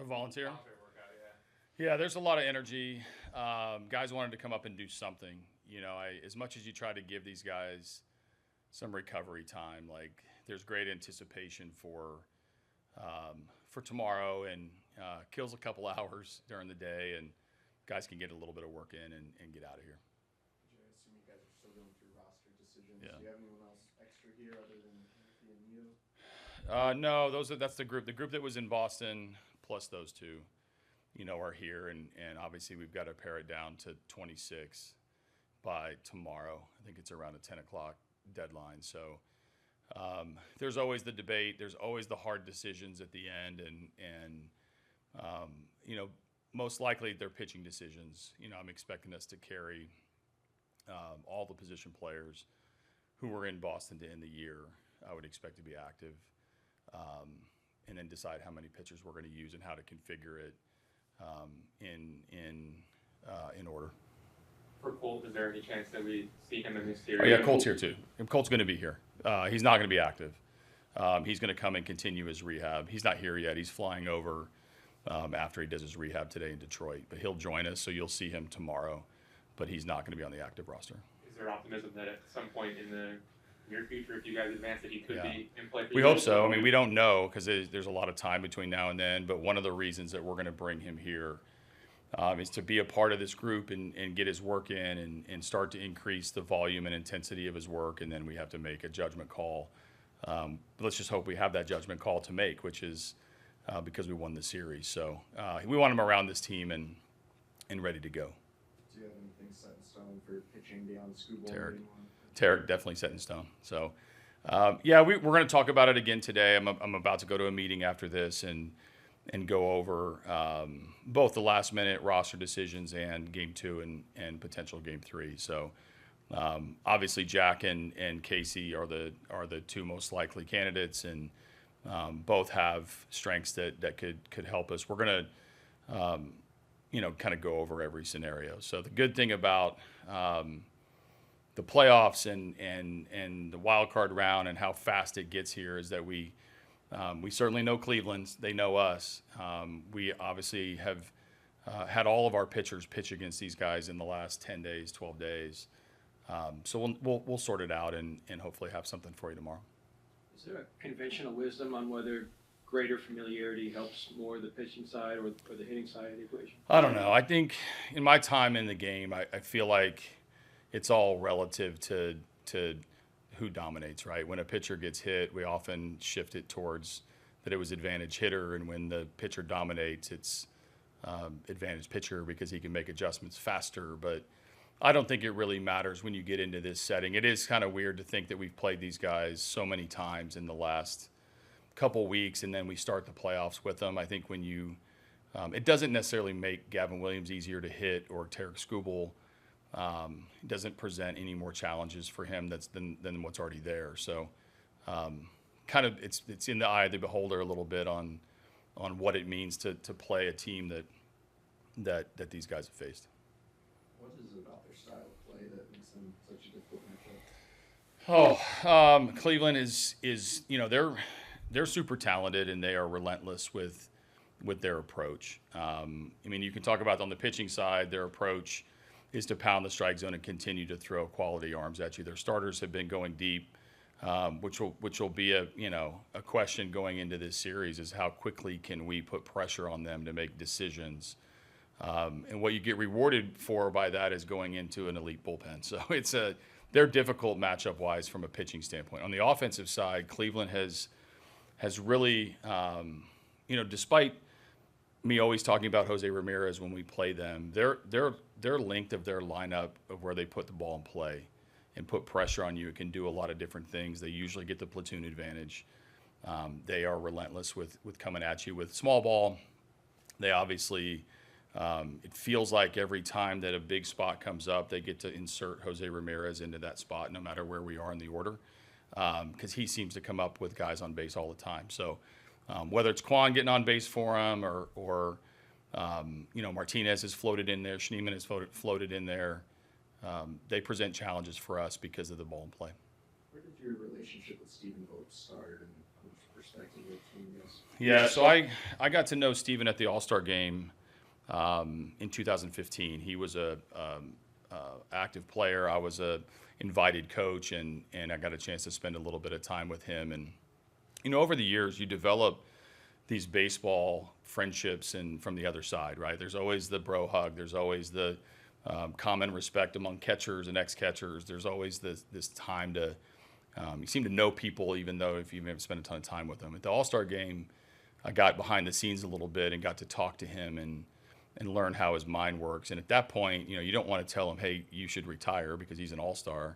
A volunteer? Volunteer workout, yeah. Yeah, there's a lot of energy. Guys wanted to come up and do something. As much as you try to give these guys some recovery time, like there's great anticipation for tomorrow, and kills a couple hours during the day, and guys can get a little bit of work in and get out of here. I assume you guys are still going through roster decisions. Yeah. Do you have anyone else extra here other than Anthony and Neo? No, that's the group. The group that was in Boston plus those two, are here, and obviously we've got to pare it down to 26 by tomorrow. I think it's around a 10 o'clock deadline. So there's always the debate. There's always the hard decisions at the end, and most likely they're pitching decisions. I'm expecting us to carry all the position players who were in Boston to end the year. I would expect to be active, and then decide how many pitchers we're going to use and how to configure it in order. For Colt, is there any chance that we see him in this series? Oh, yeah, Colt's here too. Colt's going to be here. He's not going to be active. He's going to come and continue his rehab. He's not here yet. He's flying over after he does his rehab today in Detroit. But he'll join us, so you'll see him tomorrow. But he's not going to be on the active roster. Is there optimism that at some point in the near future, if you guys advance, that he could be in play for We you? hope so. I mean, we don't know because there's a lot of time between now and then. But one of the reasons that we're going to bring him here is to be a part of this group and get his work in and start to increase the volume and intensity of his work. And then we have to make a judgment call. Let's just hope we have that judgment call to make, which is because we won the series. So we want him around this team and ready to go. Do you have anything set in stone for pitching beyond Skubal? Tarik definitely set in stone. So, we're going to talk about it again today. I'm about to go to a meeting after this and go over both the last minute roster decisions and game 2 and potential game 3. So, obviously Jack and Casey are the two most likely candidates, and both have strengths that could help us. We're going to kind of go over every scenario. So the good thing about the playoffs and the wild card round and how fast it gets here is that we certainly know Cleveland. They know us. We obviously have had all of our pitchers pitch against these guys in the last 10 days, 12 days. So we'll sort it out and hopefully have something for you tomorrow. Is there a conventional wisdom on whether greater familiarity helps more the pitching side or the hitting side of the equation? I don't know. I think in my time in the game, I feel like it's all relative to who dominates, right? When a pitcher gets hit, we often shift it towards that it was advantage hitter, and when the pitcher dominates, it's advantage pitcher because he can make adjustments faster. But I don't think it really matters when you get into this setting. It is kind of weird to think that we've played these guys so many times in the last couple weeks, and then we start the playoffs with them. I think when it doesn't necessarily make Gavin Williams easier to hit or Tarik Skubal. It doesn't present any more challenges for him than what's already there. So, kind of it's in the eye of the beholder a little bit on what it means to play a team that these guys have faced. What is it about their style of play that makes them such a difficult matchup? Cleveland is they're super talented, and they are relentless with their approach. I mean, you can talk about on the pitching side, their approach is to pound the strike zone and continue to throw quality arms at you. Their starters have been going deep, which will be a question going into this series is how quickly can we put pressure on them to make decisions. And what you get rewarded for by that is going into an elite bullpen. So they're difficult matchup wise from a pitching standpoint. On the offensive side, Cleveland has really, despite me always talking about Jose Ramirez when we play them, their length of their lineup of where they put the ball in play and put pressure on you, it can do a lot of different things. They usually get the platoon advantage. They are relentless with coming at you with small ball. They obviously, it feels like every time that a big spot comes up, they get to insert Jose Ramirez into that spot no matter where we are in the order, because he seems to come up with guys on base all the time. So whether it's Quan getting on base for him or Martinez has floated in there, Schneemann has floated in there, they present challenges for us because of the ball in play. Where did your relationship with Stephen Vogt start, and perspective from you guys? Yeah, so I got to know Steven at the All-Star game in 2015. He was a active player. I was a invited coach, and I got a chance to spend a little bit of time with him. And over the years, you develop these baseball friendships, and from the other side, right? There's always the bro hug. There's always the common respect among catchers and ex-catchers. There's always this time to you seem to know people, even though if you haven't spent a ton of time with them. At the All-Star game, I got behind the scenes a little bit and got to talk to him and learn how his mind works. And at that point, you don't want to tell him, hey, you should retire because he's an all-star.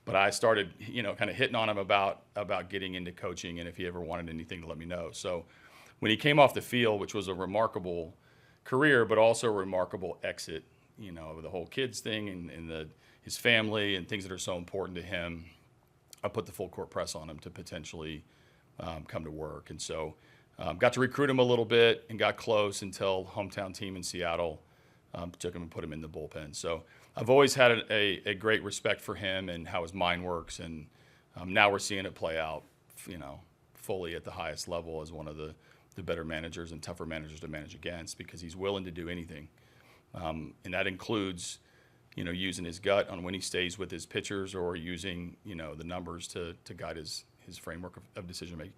But I started, kind of hitting on him about getting into coaching and if he ever wanted anything to let me know. So when he came off the field, which was a remarkable career, but also a remarkable exit, with the whole kids thing and his family and things that are so important to him, I put the full court press on him to potentially come to work. And so got to recruit him a little bit and got close until hometown team in Seattle took him and put him in the bullpen. So I've always had a great respect for him and how his mind works. And now we're seeing it play out, fully at the highest level as one of the better managers and tougher managers to manage against because he's willing to do anything. And that includes, using his gut on when he stays with his pitchers or using, the numbers to guide his framework of decision making.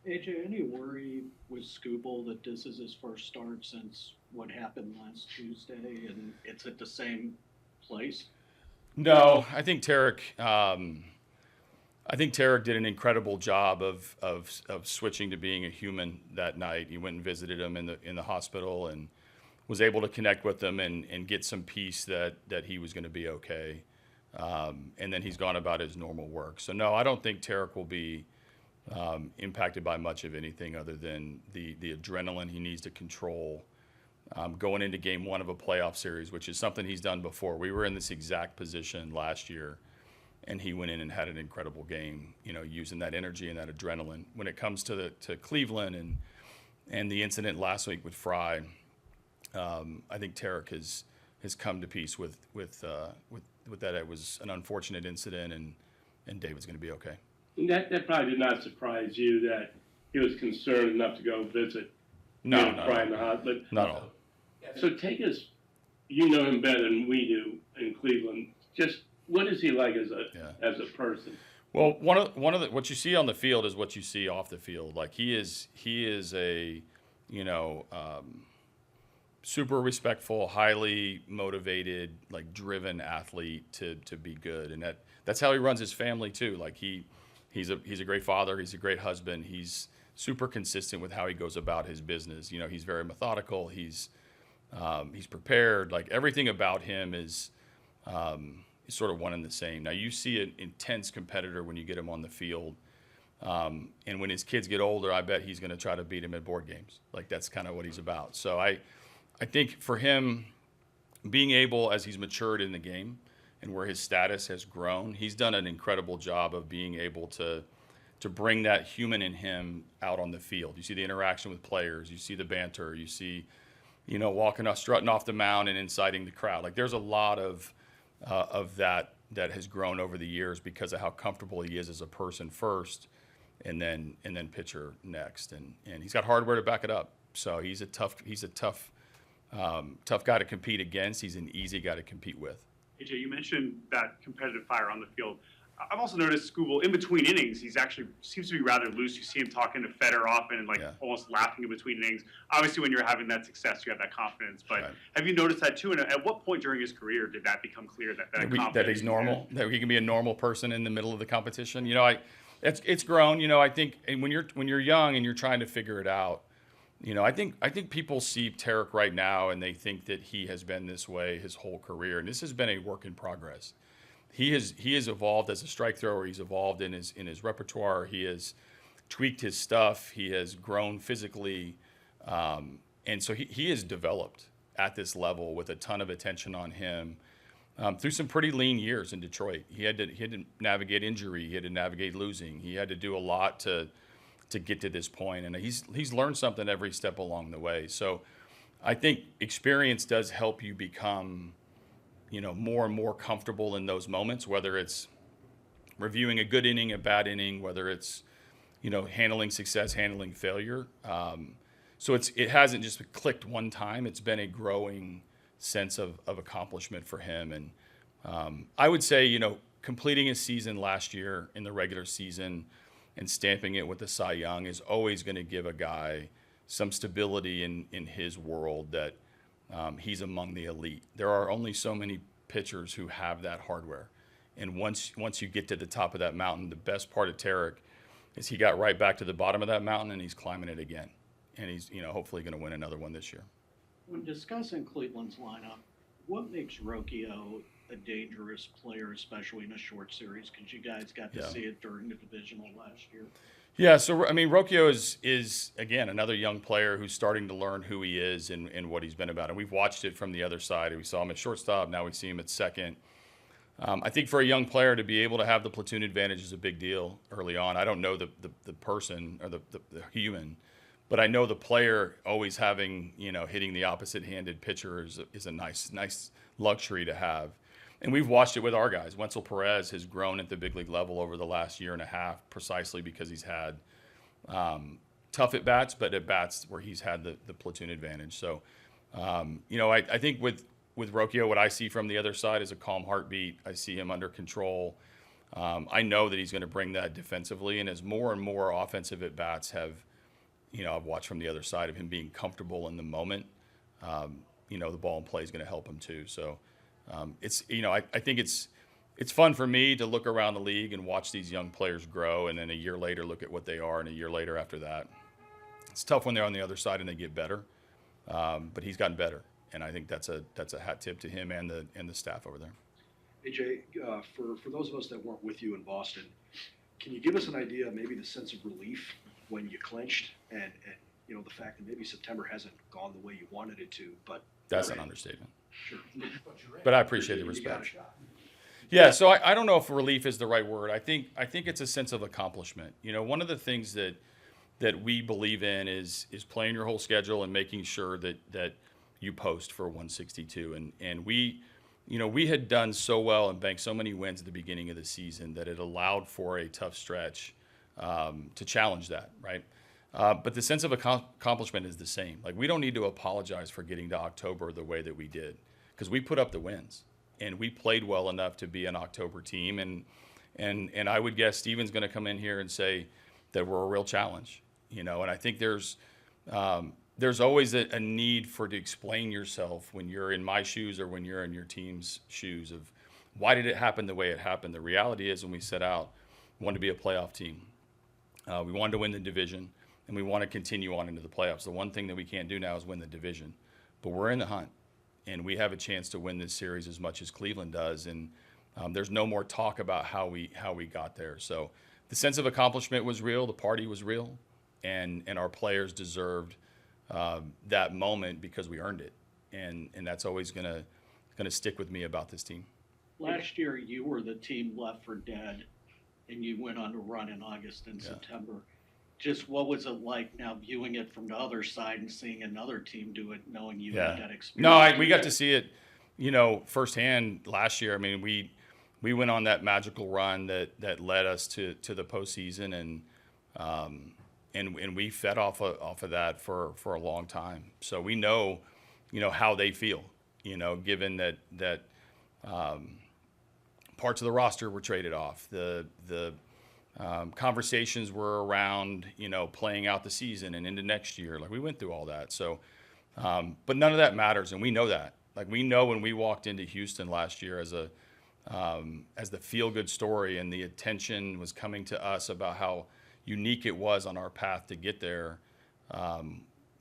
AJ, any worry with Skubal that this is his first start since what happened last Tuesday and it's at the same place? No, I think Tarik. Did an incredible job of switching to being a human that night. He went and visited him in the hospital and was able to connect with him and get some peace that he was going to be okay. And then he's gone about his normal work. So no, I don't think Tarik will be impacted by much of anything other than the adrenaline he needs to control going into game one of a playoff series, which is something he's done before. We were in this exact position last year, and he went in and had an incredible game, using that energy and that adrenaline. When it comes to Cleveland and the incident last week with Fry, I think Tarik has come to peace with that. It was an unfortunate incident, and David's going to be okay. That probably did not surprise you that he was concerned enough to go visit. No, Fry in the hospital. not at all. So take us. You know him better than we do in Cleveland. Just what is he like as a person? Well, one of the what you see on the field is what you see off the field. Like he is a super respectful, highly motivated, like driven athlete to be good, and that's how he runs his family too. Like he's a great father, he's a great husband, he's super consistent with how he goes about his business. He's very methodical, he's prepared. Like everything about him is sort of one and the same. Now you see an intense competitor when you get him on the field. And when his kids get older, I bet he's going to try to beat him at board games. Like that's kind of what he's about. So I think for him, being able, as he's matured in the game and where his status has grown, he's done an incredible job of being able to bring that human in him out on the field. You see the interaction with players, you see the banter, you see, walking off, strutting off the mound and inciting the crowd. Like there's a lot of that has grown over the years because of how comfortable he is as a person first, and then pitcher next. And he's got hardware to back it up. So he's a tough guy to compete against. He's an easy guy to compete with. AJ, you mentioned that competitive fire on the field. I've also noticed Skubal, in between innings, he's actually seems to be rather loose. You see him talking to Feder often and almost laughing in between innings. Obviously, when you're having that success, you have that confidence. But have you noticed that too? And at what point during his career did that become clear that he's normal, that he can be a normal person in the middle of the competition? It's grown. I think when you're young and you're trying to figure it out, I think people see Tarik right now and they think that he has been this way his whole career, and this has been a work in progress. He has evolved as a strike thrower. He's evolved in his repertoire. He has tweaked his stuff. He has grown physically, and so he has developed at this level with a ton of attention on him through some pretty lean years in Detroit. He had to navigate injury. He had to navigate losing. He had to do a lot to get to this point, and he's learned something every step along the way. So I think experience does help you become more and more comfortable in those moments, whether it's reviewing a good inning, a bad inning, whether it's handling success, handling failure. So it hasn't just clicked one time. It's been a growing sense of accomplishment for him. And I would say, completing his season last year in the regular season and stamping it with the Cy Young is always going to give a guy some stability in his world that he's among the elite. There are only so many pitchers who have that hardware. And once you get to the top of that mountain, the best part of Tarik is he got right back to the bottom of that mountain and he's climbing it again. And he's, hopefully going to win another one this year. When discussing Cleveland's lineup, what makes Rocchio a dangerous player, especially in a short series? Because you guys got to see it during the divisional last year. Yeah, so Rocchio is again another young player who's starting to learn who he is and what he's been about. And we've watched it from the other side. We saw him at shortstop. Now we see him at second. I think for a young player to be able to have the platoon advantage is a big deal early on. I don't know the person or the human, but I know the player always having, hitting the opposite-handed pitcher is a nice luxury to have. And we've watched it with our guys. Wenzel Perez has grown at the big league level over the last year and a half precisely because he's had tough at-bats, but at-bats where he's had the platoon advantage. So, I think with Rocchio, what I see from the other side is a calm heartbeat. I see him under control. I know that he's going to bring that defensively. And as more and more offensive at-bats have – I've watched from the other side of him being comfortable in the moment. The ball in play is going to help him too. So it's I think it's fun for me to look around the league and watch these young players grow, and then a year later look at what they are, and a year later after that. It's tough when they're on the other side and they get better, but he's gotten better, and I think that's a hat tip to him and the staff over there. AJ, for those of us that weren't with you in Boston, can you give us an idea, maybe the sense of relief when you clinched, and the fact that maybe September hasn't gone the way you wanted it to, but that's an understatement. Sure. But I appreciate the respect. Yeah, so I don't know if relief is the right word. I think it's a sense of accomplishment. One of the things that we believe in is playing your whole schedule and making sure that you post for 162. And we had done so well and banked so many wins at the beginning of the season that it allowed for a tough stretch to challenge that, right? But the sense of accomplishment is the same. Like, we don't need to apologize for getting to October the way that we did, because we put up the wins and we played well enough to be an October team. And I would guess Steven's going to come in here and say that we're a real challenge, And I think there's always a need to explain yourself when you're in my shoes or when you're in your team's shoes of why did it happen the way it happened. The reality is, when we set out, we wanted to be a playoff team. We wanted to win the division, and we want to continue on into the playoffs. The one thing that we can't do now is win the division, but we're in the hunt, and we have a chance to win this series as much as Cleveland does. And there's no more talk about how we got there. So the sense of accomplishment was real. The party was real, and our players deserved that moment because we earned it. And that's always gonna stick with me about this team. Last year, you were the team left for dead, and you went on a run in August and September. Just what was it like now viewing it from the other side and seeing another team do it, knowing you had that experience? No, we got to see it, firsthand last year. I mean, we went on that magical run that led us to the postseason, and we fed off of that for a long time. So we know, how they feel, given that parts of the roster were traded off. The conversations were around, playing out the season and into next year. Like, we went through all that. So, but none of that matters, and we know that. Like, we know when we walked into Houston last year as the feel-good story, and the attention was coming to us about how unique it was on our path to get there.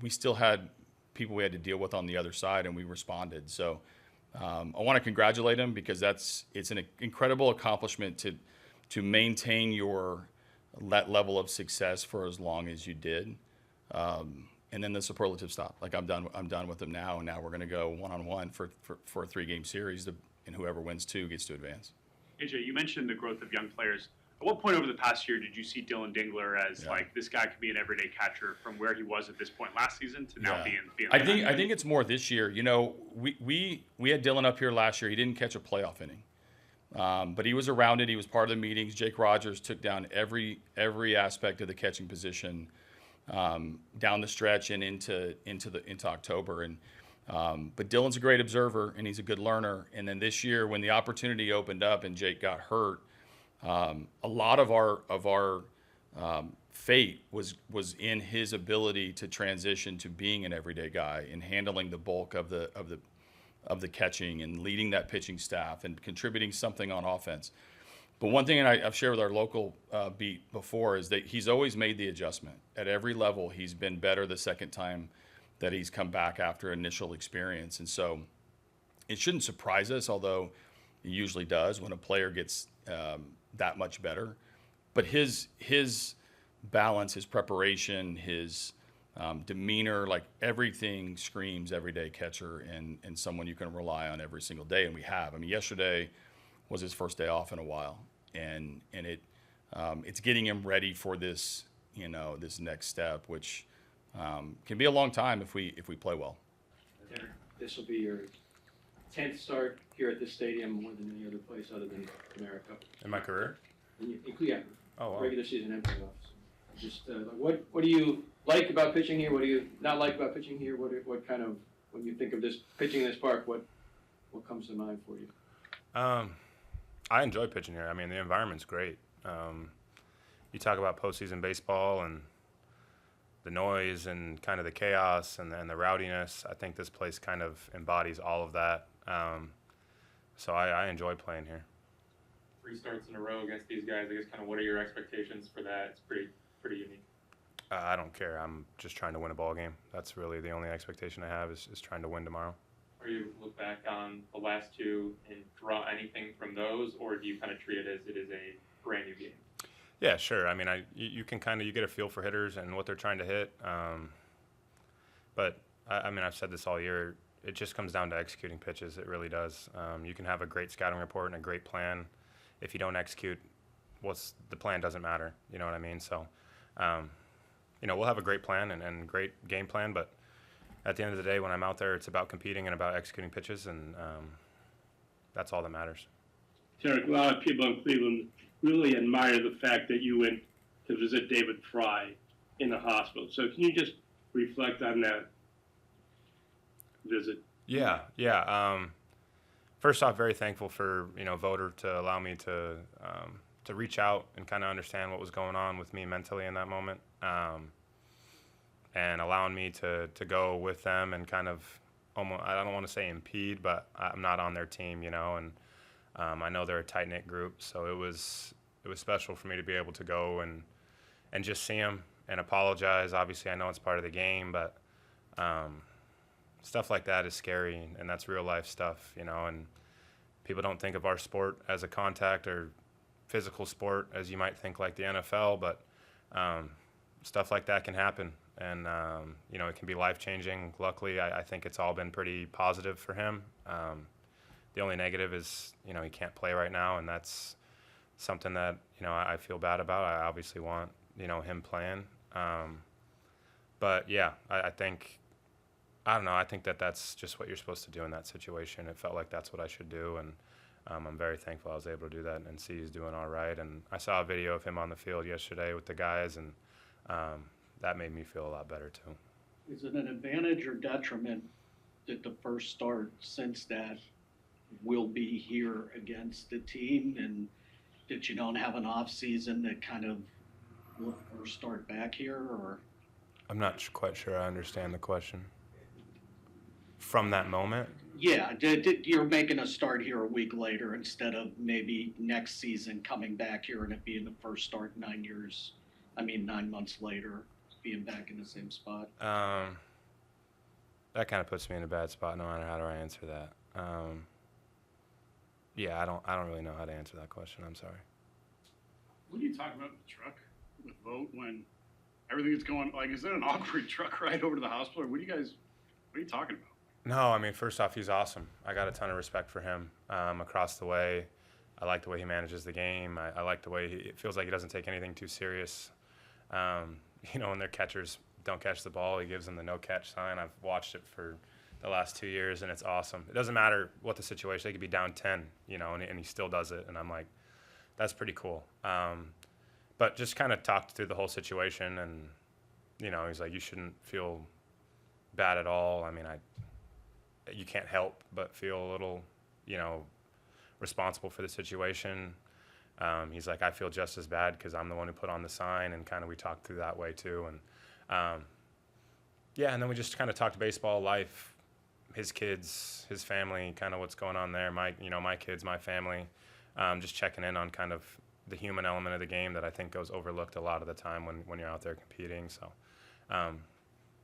We still had people we had to deal with on the other side, and we responded. So I want to congratulate him, because it's an incredible accomplishment to maintain that level of success for as long as you did. And then the superlative stop. Like, I'm done with them now, and now we're going to go one-on-one for a 3-game series, and whoever wins 2 gets to advance. AJ, you mentioned the growth of young players. At what point over the past year did you see Dylan Dingler as like, this guy could be an everyday catcher, from where he was at this point last season to now being I think it's more this year. We had Dylan up here last year. He didn't catch a playoff inning, But he was around it. He was part of the meetings. Jake Rogers took down every aspect of the catching position down the stretch and into October. And but Dylan's a great observer and he's a good learner. And then this year, when the opportunity opened up and Jake got hurt, a lot of our fate was in his ability to transition to being an everyday guy and handling the bulk of the catching and leading that pitching staff and contributing something on offense. But one thing, and I've shared with our local beat before, is that he's always made the adjustment. At every level, he's been better the second time that he's come back after initial experience. And so it shouldn't surprise us, although it usually does when a player gets that much better. But his balance, his preparation, his demeanor, like everything screams everyday catcher and someone you can rely on every single day. And we have. I mean, yesterday was his first day off in a while, and it's getting him ready for this, this next step, which can be a long time if we play well. This will be your 10th start here at this stadium, more than any other place other than America. In my career? Yeah. Oh, wow. Regular season and playoffs. Just what do you like about pitching here? What do you not like about pitching here? What kind of, when you think of this pitching this park, what comes to mind for you? I enjoy pitching here. I mean, the environment's great. You talk about postseason baseball and the noise and kind of the chaos and the rowdiness. I think this place kind of embodies all of that. So I enjoy playing here. 3 starts in a row against these guys. I guess kind of what are your expectations for that? It's pretty unique. I don't care. I'm just trying to win a ball game. That's really the only expectation I have is trying to win tomorrow. Are you look back on the last 2 and draw anything from those, or do you kind of treat it as it is a brand new game? Yeah, sure. I mean, you can kind of, you get a feel for hitters and what they're trying to hit. But I mean, I've said this all year. It just comes down to executing pitches. It really does. You can have a great scouting report and a great plan. If you don't execute, the plan doesn't matter. You know what I mean? So, we'll have a great plan and great game plan, but at the end of the day, when I'm out there, it's about competing and about executing pitches, and that's all that matters. Tarik, a lot of people in Cleveland really admire the fact that you went to visit David Fry in the hospital. So can you just reflect on that visit? Yeah. First off, very thankful for Voter to allow me to reach out and kind of understand what was going on with me mentally in that moment, and allowing me to go with them and kind of almost, I don't want to say impede, but I'm not on their team, and I know they're a tight-knit group, so it was special for me to be able to go and just see them and apologize. Obviously, I know it's part of the game, but stuff like that is scary, and that's real-life stuff, and people don't think of our sport as a contact or physical sport as you might think like the NFL, but stuff like that can happen, and it can be life-changing. Luckily, I think it's all been pretty positive for him. The only negative is, he can't play right now, and that's something that, I feel bad about. I obviously want, him playing. But, yeah, I think that's just what you're supposed to do in that situation. It felt like that's what I should do, and I'm very thankful I was able to do that and see he's doing all right. And I saw a video of him on the field yesterday with the guys, and that made me feel a lot better, too. Is it an advantage or detriment that the first start since that will be here against the team, and that you don't have an off season that kind of will first start back here? Or I'm not quite sure I understand the question. From that moment? Yeah, you're making a start here a week later instead of maybe next season coming back here and it being the first start 9 months later, being back in the same spot. That kind of puts me in a bad spot no matter how do I answer that. Yeah, I don't really know how to answer that question. I'm sorry. What are you talking about in the truck with Vote when everything is going, like, is it an awkward truck ride over to the hospital? Or what are you talking about? No, I mean, first off, he's awesome. I got a ton of respect for him across the way. I like the way he manages the game. I like the way it feels like he doesn't take anything too serious. When their catchers don't catch the ball, he gives them the no catch sign. I've watched it for the last 2 years, and it's awesome. It doesn't matter what the situation. They could be down 10, you know, and he still does it, and I'm like, that's pretty cool. But just kind of talked through the whole situation, and, you know, he's like, you shouldn't feel bad at all. I mean, you can't help but feel a little, you know, responsible for the situation. He's like, I feel just as bad because I'm the one who put on the sign, and kind of we talked through that way too. And yeah, and then we just kind of talked baseball, life, his kids, his family, kind of what's going on there. My kids, my family, just checking in on kind of the human element of the game that I think goes overlooked a lot of the time when you're out there competing. So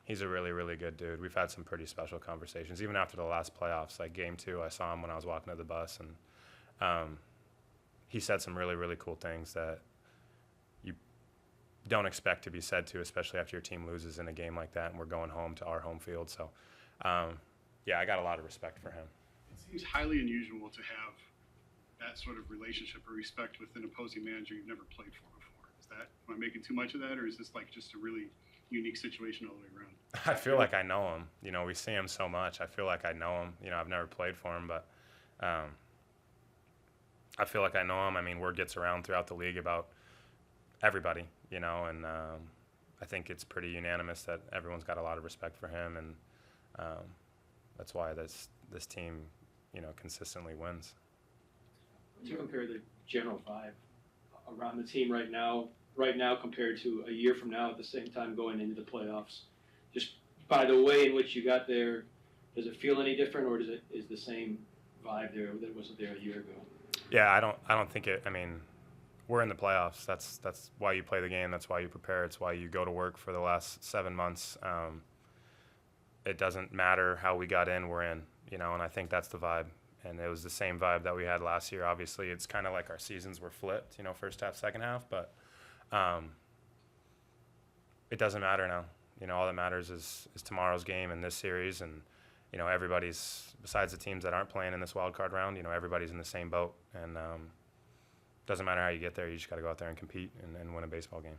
he's a really, really good dude. We've had some pretty special conversations, even after the last playoffs. Like Game 2, I saw him when I was walking to the bus, and he said some really, really cool things that you don't expect to be said to, especially after your team loses in a game like that and we're going home to our home field. So, yeah, I got a lot of respect for him. It seems highly unusual to have that sort of relationship or respect with an opposing manager you've never played for before. Is that, am I making too much of that, or is this like just a really unique situation all the way around? I feel like I know him. You know, we see him so much. I feel like I know him. You know, I've never played for him, but I feel like I know him. I mean, word gets around throughout the league about everybody, you know, and I think it's pretty unanimous that everyone's got a lot of respect for him, and that's why this team, you know, consistently wins. Do you compare the general vibe around the team right now compared to a year from now at the same time going into the playoffs? Just by the way in which you got there, does it feel any different, or is the same vibe there that wasn't there a year ago? Yeah, I don't think it. I mean, we're in the playoffs. That's why you play the game. That's why you prepare. It's why you go to work for the last 7 months. It doesn't matter how we got in, we're in, you know, and I think that's the vibe. And it was the same vibe that we had last year. Obviously, it's kind of like our seasons were flipped, you know, first half, second half, but it doesn't matter now. You know, all that matters is tomorrow's game and this series, and, you know, everybody's, besides the teams that aren't playing in this wild card round, you know, everybody's in the same boat, and doesn't matter how you get there, you just got to go out there and compete and win a baseball game.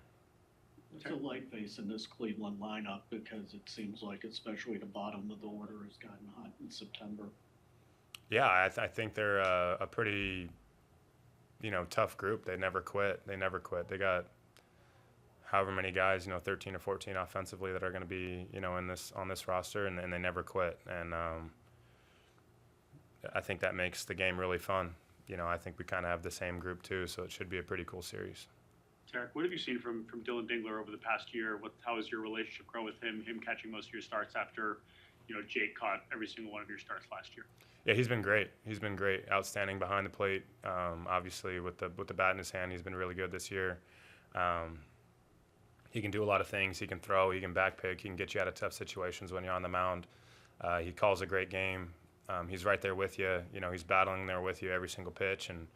It's a light face in this Cleveland lineup because it seems like, especially the bottom of the order, has gotten hot in September. Yeah, I think they're a pretty, you know, tough group. They never quit. They got however many guys, you know, 13 or 14 offensively that are going to be, you know, on this roster, and they never quit. And I think that makes the game really fun. You know, I think we kind of have the same group too, so it should be a pretty cool series. Tarik, what have you seen from Dylan Dingler over the past year? How has your relationship grown with him catching most of your starts after, you know, Jake caught every single one of your starts last year? Yeah, he's been great. Outstanding behind the plate. Obviously, with the bat in his hand, he's been really good this year. He can do a lot of things. He can throw. He can backpick. He can get you out of tough situations when you're on the mound. He calls a great game. He's right there with you. You know, he's battling there with you every single pitch. And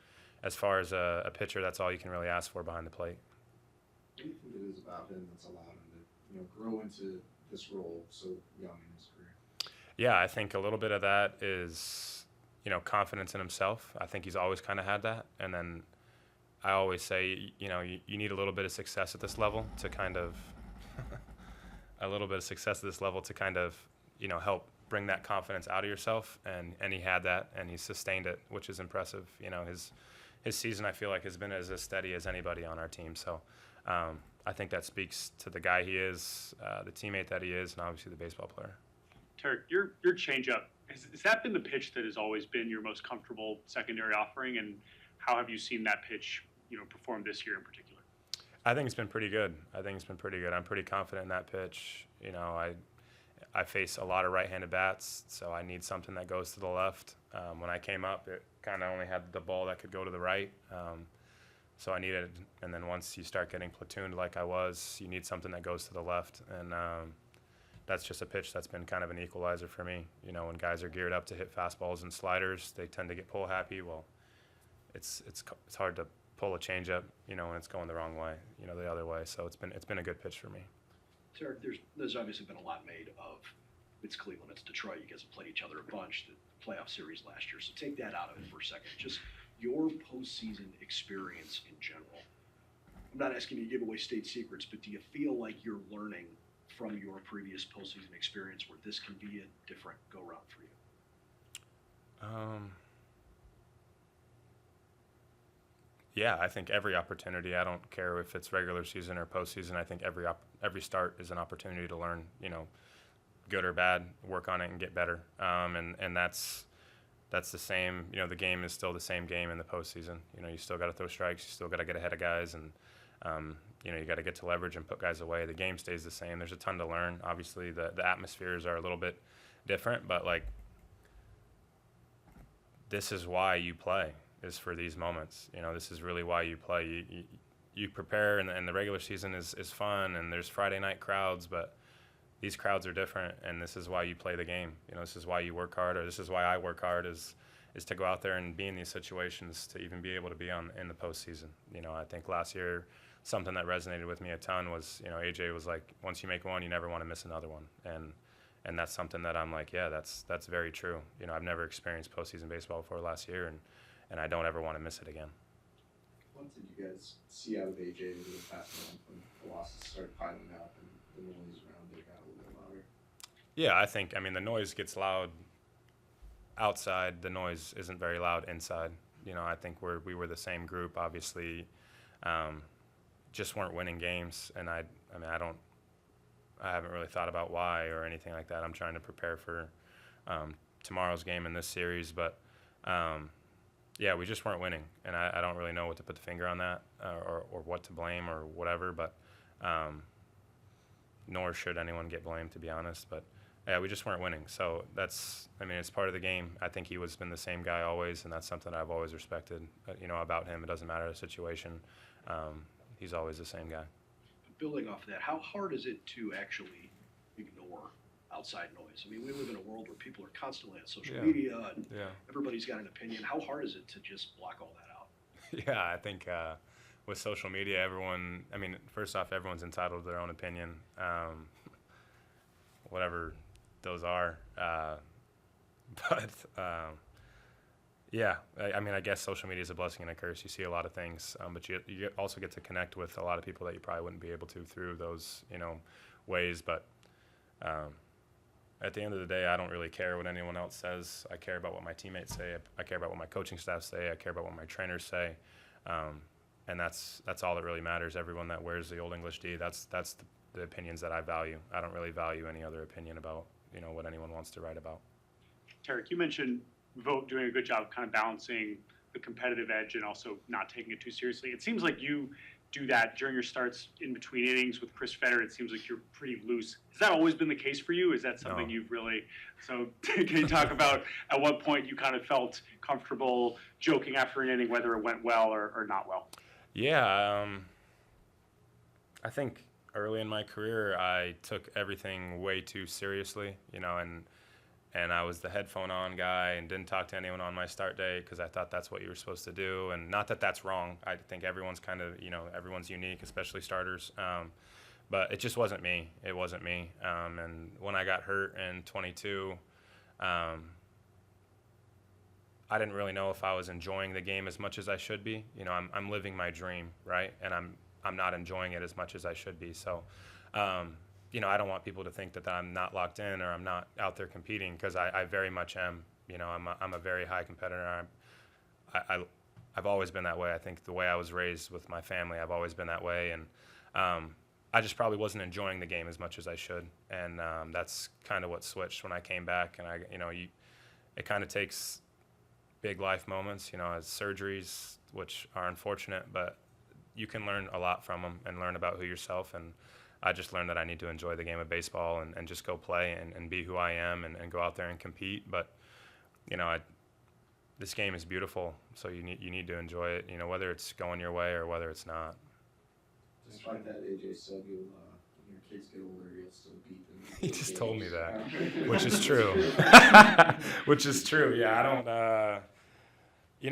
as far as a pitcher, that's all you can really ask for behind the plate. What do you think it is about him that's allowed him to, you know, grow into this role so young in his career? Yeah, I think a little bit of that is, you know, confidence in himself. I think he's always kind of had that. And then I always say, you know, you need a little bit of success at this level to kind of you know, help bring that confidence out of yourself. And he had that, and he sustained it, which is impressive. You know, his season, I feel like, has been as steady as anybody on our team. So I think that speaks to the guy he is, the teammate that he is, and obviously the baseball player. Tarik, your changeup, has that been the pitch that has always been your most comfortable secondary offering, and how have you seen that pitch, you know, perform this year in particular? I think it's been pretty good. I'm pretty confident in that pitch. You know, I face a lot of right-handed bats, so I need something that goes to the left. When I came up, it kind of only had the ball that could go to the right. So I needed, and then once you start getting platooned like I was, you need something that goes to the left. And that's just a pitch that's been kind of an equalizer for me. You know, when guys are geared up to hit fastballs and sliders, they tend to get pull happy. Well, it's hard to pull a changeup, you know, when it's going the wrong way, you know, the other way. So it's been a good pitch for me. Tarik, there's obviously been a lot made of it's Cleveland, it's Detroit. You guys have played each other a bunch, the playoff series last year. So take that out of it for a second. Just your postseason experience in general. I'm not asking you to give away state secrets, but do you feel like you're learning from your previous postseason experience where this can be a different go-round for you? Yeah, I think every opportunity. I don't care if it's regular season or postseason. I think every start is an opportunity to learn. Good or bad, work on it and get better. And that's the same. The game is still the same game in the postseason. You still got to throw strikes. You still got to get ahead of guys, and you got to get to leverage and put guys away. The game stays the same. There's a ton to learn. Obviously, the atmospheres are a little bit different, but this is why you play. Is for these moments. This is really why you play. You prepare, and the regular season is fun, and there's Friday night crowds, but these crowds are different, and this is why you play the game. This is why you work hard, or this is why I work hard, is to go out there and be in these situations to even be able to be in the postseason. I think last year something that resonated with me a ton was, AJ was like, once you make one, you never want to miss another one, and that's something that I'm like, yeah, that's very true. I've never experienced postseason baseball before last year, and I don't ever want to miss it again. What did you guys see out of AJ over the past month when the losses started piling up and the noise around it got a little bit louder? Yeah, I think, the noise gets loud outside. The noise isn't very loud inside. I think we were the same group, obviously, just weren't winning games. And I haven't really thought about why or anything like that. I'm trying to prepare for tomorrow's game in this series, but yeah, we just weren't winning, and I don't really know what to put the finger on that or what to blame or whatever, but nor should anyone get blamed, to be honest. But yeah, we just weren't winning. So it's part of the game. I think he has been the same guy always, and that's something I've always respected, about him. It doesn't matter the situation. He's always the same guy. Building off of that, how hard is it to actually ignore outside noise? We live in a world where people are constantly on social media, and everybody's got an opinion. How hard is it to just block all that out? Yeah, I think with social media, first off, everyone's entitled to their own opinion, whatever those are. Yeah, I guess social media is a blessing and a curse. You see a lot of things, but you also get to connect with a lot of people that you probably wouldn't be able to through those, ways. But at the end of the day, I don't really care what anyone else says. I care about what my teammates say. I care about what my coaching staff say. I care about what my trainers say, and that's all that really matters. Everyone that wears the Old English D, that's the opinions that I value. I don't really value any other opinion about what anyone wants to write about. Tarik, you mentioned Vogt doing a good job kind of balancing the competitive edge and also not taking it too seriously. It seems like you do that during your starts in between innings with Chris Fetter. It seems like you're pretty loose. Has that always been the case for you? Is that something you've really, so can you talk about at what point you kind of felt comfortable joking after an inning, whether it went well or not well? Yeah, I think early in my career, I took everything way too seriously, and I was the headphone on guy and didn't talk to anyone on my start day because I thought that's what you were supposed to do. And not that that's wrong. I think everyone's kind of, everyone's unique, especially starters. But it just wasn't me. It wasn't me. And when I got hurt in 22, I didn't really know if I was enjoying the game as much as I should be. I'm living my dream, right? And I'm not enjoying it as much as I should be. So, I don't want people to think that I'm not locked in or I'm not out there competing, because I very much am. I'm a very high competitor. I've always been that way. I think the way I was raised with my family, I've always been that way. And I just probably wasn't enjoying the game as much as I should. And that's kind of what switched when I came back. And it kind of takes big life moments, as surgeries, which are unfortunate, but you can learn a lot from them and learn about yourself. And I just learned that I need to enjoy the game of baseball and just go play and be who I am and go out there and compete. But, this game is beautiful, so you need to enjoy it, whether it's going your way or whether it's not. Despite that, AJ said when your kids get older, you'll still beat them. He just told me that, which is true. Which is true, yeah. I don't...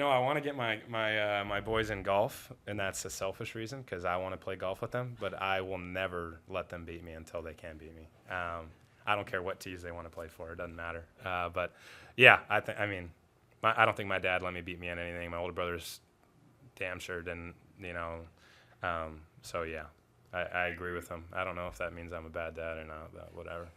I want to get my boys in golf, and that's a selfish reason because I want to play golf with them, but I will never let them beat me until they can beat me. I don't care what tees they want to play for. It doesn't matter. But, yeah, I don't think my dad let me beat me in anything. My older brother's damn sure didn't, so, yeah. I agree with him. I don't know if that means I'm a bad dad or not, but whatever.